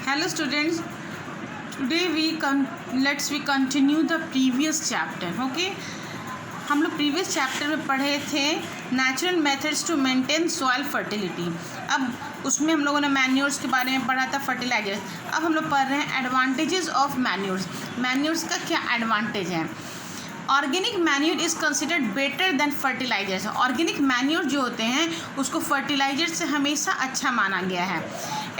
Hello students, today let's continue the previous chapter. Okay, हम लोग previous chapter में पढ़े थे natural methods to maintain soil fertility. अब उसमें हम लोगों ने मैन्योर्स के बारे में पढ़ा था, फर्टिलाइजर्स. अब हम लोग पढ़ रहे हैं एडवांटेजेस ऑफ मैन्योर्स. मैन्योर्स का क्या एडवांटेज है. Organic manure is considered better than fertilisers. Organic manure जो होते हैं उसको फर्टिलाइजर से हमेशा अच्छा माना गया है.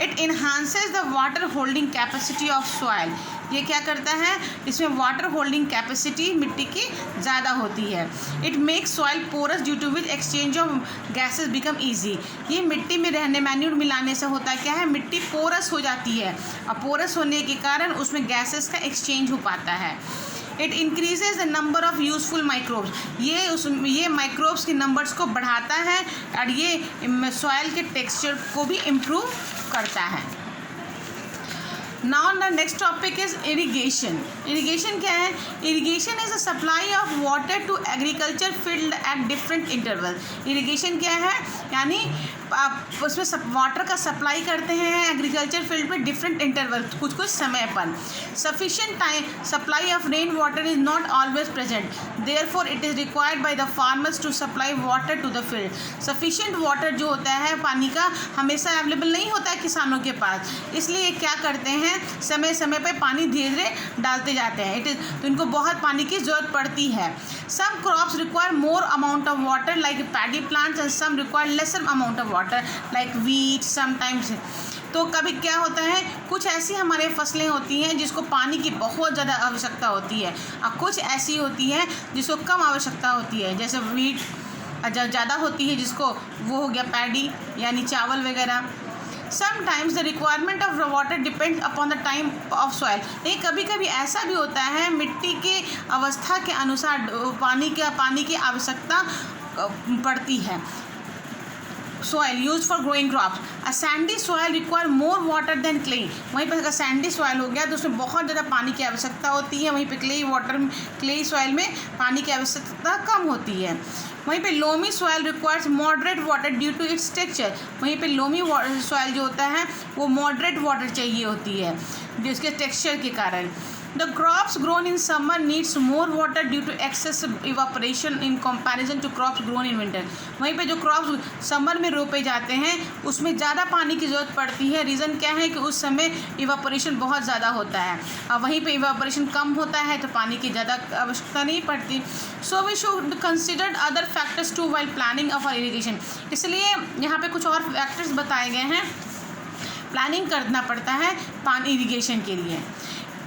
It enhances the water holding capacity of soil. ये क्या करता है, इसमें वाटर होल्डिंग कैपेसिटी मिट्टी की ज़्यादा होती है. It makes soil porous due to which exchange of gases become easy. ये मिट्टी में रहने मैन्योर मिलाने से होता क्या है, मिट्टी पोरस हो जाती है और पोरस होने के कारण उसमें गैसेस का एक्सचेंज हो पाता है. It increases the number of useful microbes. ये माइक्रोब्स के नंबर्स को बढ़ाता है और ये सॉइल के टेक्सचर को भी इम्प्रूव करता है. Now the next topic is irrigation. Irrigation क्या है. Irrigation is a supply of water to agriculture field at different interval. Irrigation क्या है, यानी आप उसमें वाटर का सप्लाई करते हैं एग्रीकल्चर फील्ड में डिफरेंट इंटरवल, कुछ कुछ समय पर. Sufficient time supply of rain water is not always present, therefore it is required by the farmers to supply water to the field. Sufficient water जो होता है पानी का हमेशा अवेलेबल नहीं होता है किसानों के पास, इसलिए क्या करते हैं समय समय पर पानी धीरे धीरे डालते जाते हैं. तो इनको बहुत पानी की ज़रूरत पड़ती है. Some crops require more amount of water like paddy plants and some require lesser amount of water like wheat sometimes. तो कभी क्या होता है, कुछ ऐसी हमारे फसलें होती हैं जिसको पानी की बहुत ज़्यादा आवश्यकता होती है और कुछ ऐसी होती है जिसको कम आवश्यकता होती है. जैसे वीट ज़्यादा होती है जिसको वो हो गया पैडी यानी चावल वगैरह. Sometimes the requirement of water depends upon the time of soil. लेकिन कभी कभी ऐसा भी होता है मिट्टी के अवस्था के अनुसार पानी की आवश्यकता पड़ती है. Soil use for growing crops. A sandy soil require more water than clay. वहीं पर अगर सैंडी सॉइल हो गया तो उसमें बहुत ज़्यादा पानी की आवश्यकता होती है. वहीं पे क्ले सॉइल में पानी की आवश्यकता कम होती है. वहीं पे loamy soil requires moderate water due to its texture. वहीं पे लोमी सॉइल जो होता है वो मॉडरेट वाटर चाहिए होती है जिसके टेक्सचर के कारण. The crops grown in summer needs more water due to excess evaporation in comparison to crops grown in winter. वहीं पे जो क्रॉप्स समर में रोपे जाते हैं उसमें ज़्यादा पानी की ज़रूरत पड़ती है. रीज़न क्या है कि उस समय इवापोरेशन बहुत ज़्यादा होता है और वहीं पे इवापोरेशन कम होता है तो पानी की ज़्यादा आवश्यकता नहीं पड़ती. So we should consider other factors to while planning of irrigation. इसलिए यहाँ पे कुछ और फैक्टर्स बताए गए हैं. प्लानिंग करना पड़ता है पानी इरिगेशन के लिए.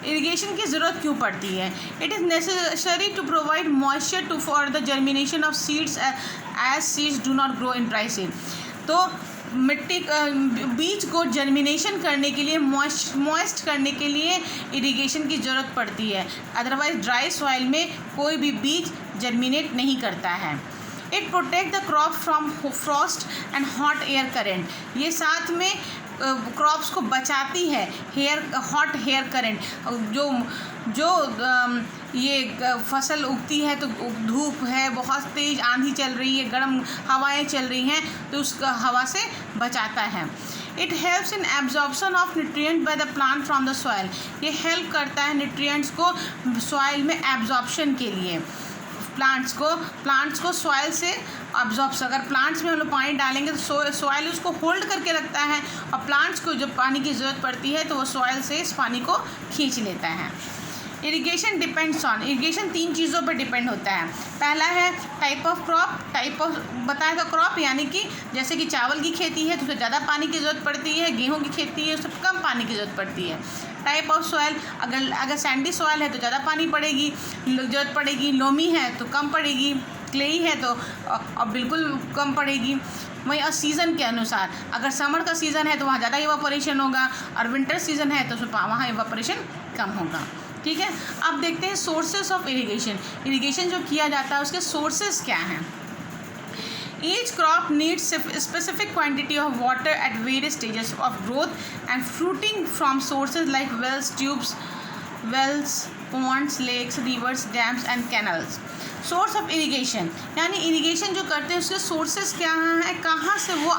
इरिगेशन की ज़रूरत क्यों पड़ती है. It is necessary to provide moisture to for the germination of seeds as seeds do not grow in dry seed. तो मिट्टी बीज को जर्मिनेशन करने के लिए मॉइस्ट करने के लिए इरिगेशन की ज़रूरत पड़ती है. अदरवाइज ड्राई सॉइल में कोई भी बीज जर्मिनेट नहीं करता है. It protect the crop from Frost and hot air current. ये साथ में क्रॉप्स को बचाती है हॉट हेयर करेंट. जो ये फसल उगती है तो धूप है, बहुत तेज़ आंधी चल रही है, गर्म हवाएं चल रही हैं तो उस हवा से बचाता है. It helps in absorption of nutrient by the plant from the soil. ये हेल्प करता है न्यूट्रिएंट्स को सॉइल में एब्जॉर्प्शन के लिए. प्लांट्स को सॉइल से अब्जॉर्ब. अगर प्लांट्स में हम लोग पानी डालेंगे तो सॉइल उसको होल्ड करके रखता है और प्लांट्स को जब पानी की ज़रूरत पड़ती है तो वो सॉइल से इस पानी को खींच लेता है. Irrigation depends on. इरिगेशन 3 चीज़ों पर डिपेंड होता है. पहला है टाइप ऑफ क्रॉप. बताया था क्रॉप यानी कि जैसे कि चावल की खेती है तो उसमें ज़्यादा पानी की ज़रूरत पड़ती है. गेहूँ की खेती है उसमें कम पानी की ज़रूरत पड़ती है. टाइप ऑफ सॉइल, अगर सैंडी सॉइल है तो ज़्यादा पानी ज़रूरत पड़ेगी. लोमी है तो कम पड़ेगी. क्लेई है तो अब बिल्कुल कम पड़ेगी. वहीं सीज़न के अनुसार अगर समर का सीज़न है तो वहाँ ज़्यादा इवापोरेशन होगा और विंटर सीज़न है तो वहाँ इवापोरेशन कम होगा. ठीक है. अब देखते हैं सोर्सेस ऑफ इरिगेशन. इरिगेशन जो किया जाता है उसके सोर्सेस क्या हैं. Each crop needs specific quantity of water at various stages of growth and fruiting from sources like wells, ponds, lakes, rivers, dams and canals. Source of irrigation यानी irrigation जो करते हैं उसके सोर्सेस क्या हैं, कहाँ से वो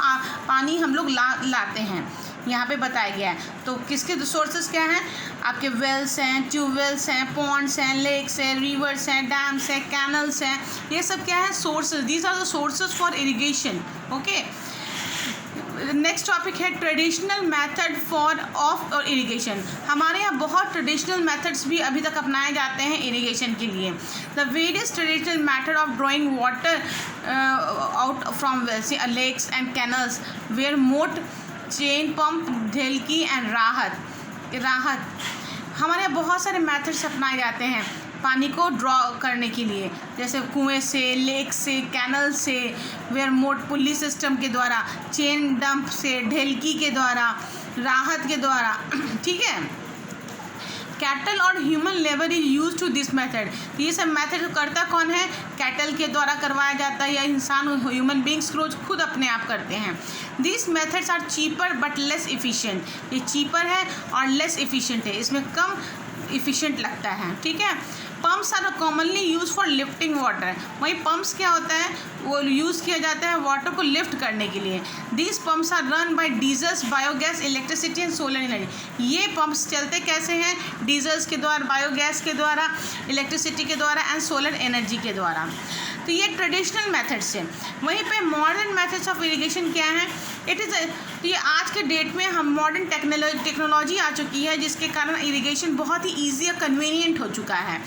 पानी हम लोग लाते हैं. यहाँ पे बताया गया है। तो किसके सोर्सेज क्या हैं? आपके वेल्स हैं, ट्यूबवेल्स हैं, पॉन्ड्स हैं, लेक्स हैं, रिवर्स हैं, डैम्स हैं, कैनल्स हैं, ये सब क्या है? Sources. These are the sources for irrigation. Okay, next topic है ट्रेडिशनल मेथड फॉर ऑफ और इरिगेशन। हमारे यहाँ बहुत ट्रेडिशनल मेथड्स भी अभी तक अपनाए जाते हैं इरिगेशन के लिए। The various traditional method of drawing water out from wells, lakes and canals were moat, chain pump, ढेलकी एंड राहत। हमारे यहाँ बहुत सारे मेथड्स अपनाए जाते हैं पानी को ड्रॉ करने के लिए, जैसे कुएं से, लेक से, कैनल से, वेयर मोट पुली सिस्टम के द्वारा, चेन डंप से, ढेलकी के द्वारा, राहत के द्वारा। ठीक है, कैटल और human labour is use to this method. ये सब मेथड करता कौन है? कैटल के द्वारा करवाया जाता है, या इंसान ह्यूमन बींग्स रोज खुद अपने आप करते हैं। This methods are cheaper but less efficient. ये चीपर है और लेस इफ़िशिएंट है, इसमें कम इफ़िशिएंट लगता है। ठीक है, pumps are commonly use for lifting water. वही पम्प्स क्या होता है? वो यूज़ किया जाता है वाटर को लिफ्ट करने के लिए। These pumps are run by diesels, biogas, electricity and solar energy. ये पम्प्स चलते कैसे हैं? डीजल्स के द्वारा, बायोगैस के द्वारा, इलेक्ट्रिसिटी के द्वारा एंड सोलर एनर्जी के द्वारा। तो ये ट्रेडिशनल मेथड्स है। वहीं पे मॉडर्न मेथड्स ऑफ इरिगेशन क्या है? इट इज़ ये आज के डेट में हम मॉडर्न टेक्नोलॉजी आ चुकी है, जिसके कारण इरिगेशन बहुत ही ईजी और कन्वीनियंट हो चुका है।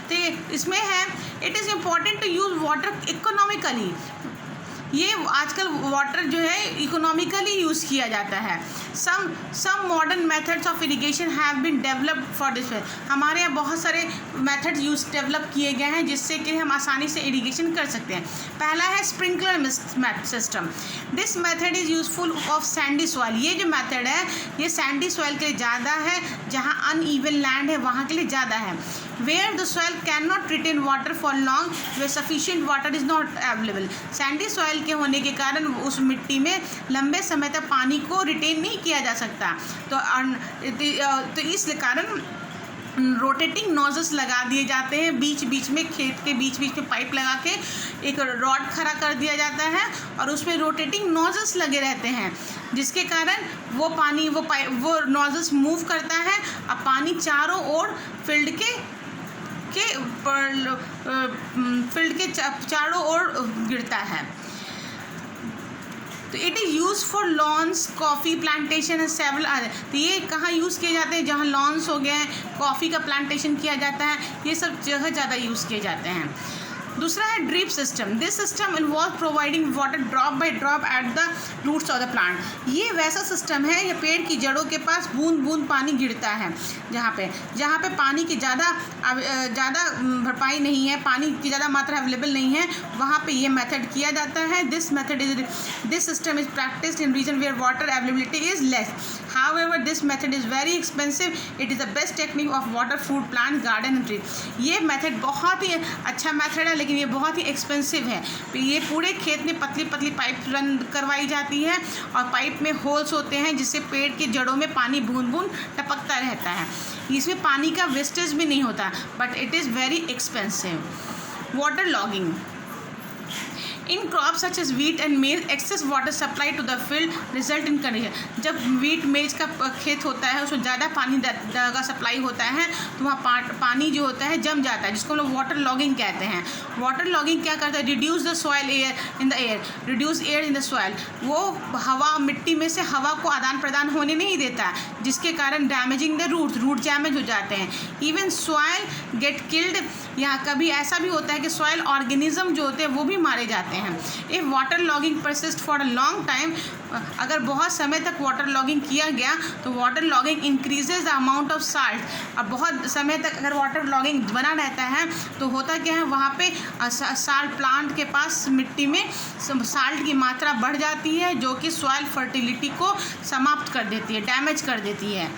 तो इसमें है it is important to use water economically. ये आजकल वाटर जो है इकोनॉमिकली यूज़ किया जाता है। Some modern methods of irrigation have been developed for this. हमारे यहाँ बहुत सारे मेथड्स डेवलप किए गए हैं जिससे कि हम आसानी से इरिगेशन कर सकते हैं। पहला है sprinkler system. This method is useful of Sandy soil. ये जो मेथड है ये सैंडी सॉइल के लिए ज़्यादा है, जहाँ अनइवन लैंड है वहाँ के लिए ज़्यादा है। Where the soil can not retain water for long, where sufficient water is not available. Sandy soil के होने के कारण उस मिट्टी में लंबे समय तक पानी को रिटेन नहीं किया जा सकता। तो इस कारण रोटेटिंग नोजल्स लगा दिए जाते हैं बीच बीच में, खेत के बीच बीच में पाइप लगा के एक रॉड खड़ा कर दिया जाता है और उसमें रोटेटिंग नोजल्स लगे रहते हैं, जिसके कारण वो पानी वो नोजल्स मूव करता है और पानी चारों ओर फील्ड के चारों ओर गिरता है। तो it is use for lawns, coffee plantation and several other. तो ये कहाँ यूज़ किए जाते हैं? जहाँ लॉन्स हो गए हैं, कॉफ़ी का प्लांटेशन किया जाता है, ये सब जगह ज़्यादा यूज़ किए जाते हैं। दूसरा है drip system. This system involve providing water drop by drop at the roots of the plant. ये वैसा सिस्टम है, ये पेड़ की जड़ों के पास बूंद बूंद पानी गिरता है। जहाँ पे पानी की ज़्यादा भरपाई नहीं है, पानी की ज़्यादा मात्रा अवेलेबल नहीं है, वहाँ पे ये मेथड किया जाता है। This system is practised in region where water availability is less. However this method is very expensive. It is the best technique of water, fruit plant, garden and tree. ये method बहुत ही अच्छा method है, लेकिन ये बहुत ही expensive है। ये पूरे खेत में पतली पतली पाइप रन करवाई जाती है और पाइप में होल्स होते हैं जिससे पेड़ की जड़ों में पानी बूंद बूंद टपकता रहता है। इसमें पानी का वेस्टेज भी नहीं होता, but it is very expensive. Water logging in crop such as wheat and maize, excess water supply to the field result in condition. जब वीट मेज का खेत होता है उसमें ज़्यादा पानी का सप्लाई होता है तो वहाँ पानी जो होता है जम जाता है, जिसको हम लोग वाटर लॉगिंग कहते हैं। वाटर लॉगिंग क्या करता है? Reduce the soil air in the air, reduce air in the soil. वो हवा, मिट्टी में से हवा को आदान प्रदान होने नहीं देता, जिसके कारण डैमेजिंग द रूट डैमेज हो जाते हैं। Even soil get killed. यहाँ कभी ऐसा भी होता है कि सॉइल ऑर्गेनिज्म जो होते हैं वो भी मारे जाते हैं। If water logging persist for a long time, अगर बहुत समय तक वाटर लॉगिंग किया गया तो water logging increases the amount of salt. और बहुत समय तक अगर वाटर लॉगिंग बना रहता है तो होता क्या है, वहाँ पे साल्ट प्लांट के पास मिट्टी में साल्ट की मात्रा बढ़ जाती है, जो कि सॉइल फर्टिलिटी को समाप्त कर देती है, डैमेज कर देती है।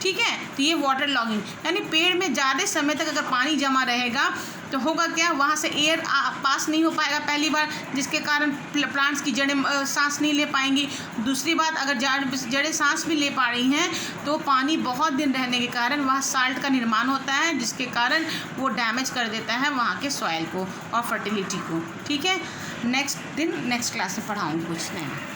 ठीक है, तो ये वाटर लॉगिंग यानी पेड़ में ज़्यादा समय तक अगर पानी जमा रहेगा तो होगा क्या, वहाँ से एयर पास नहीं हो पाएगा पहली बार, जिसके कारण प्लांट्स की जड़ें सांस नहीं ले पाएंगी। दूसरी बात, अगर जड़ें सांस भी ले पा रही हैं तो पानी बहुत दिन रहने के कारण वहाँ साल्ट का निर्माण होता है, जिसके कारण वो डैमेज कर देता है वहाँ के सॉइल को और फर्टिलिटी को। ठीक है, नेक्स्ट क्लास में पढ़ाऊँगी कुछ नहीं।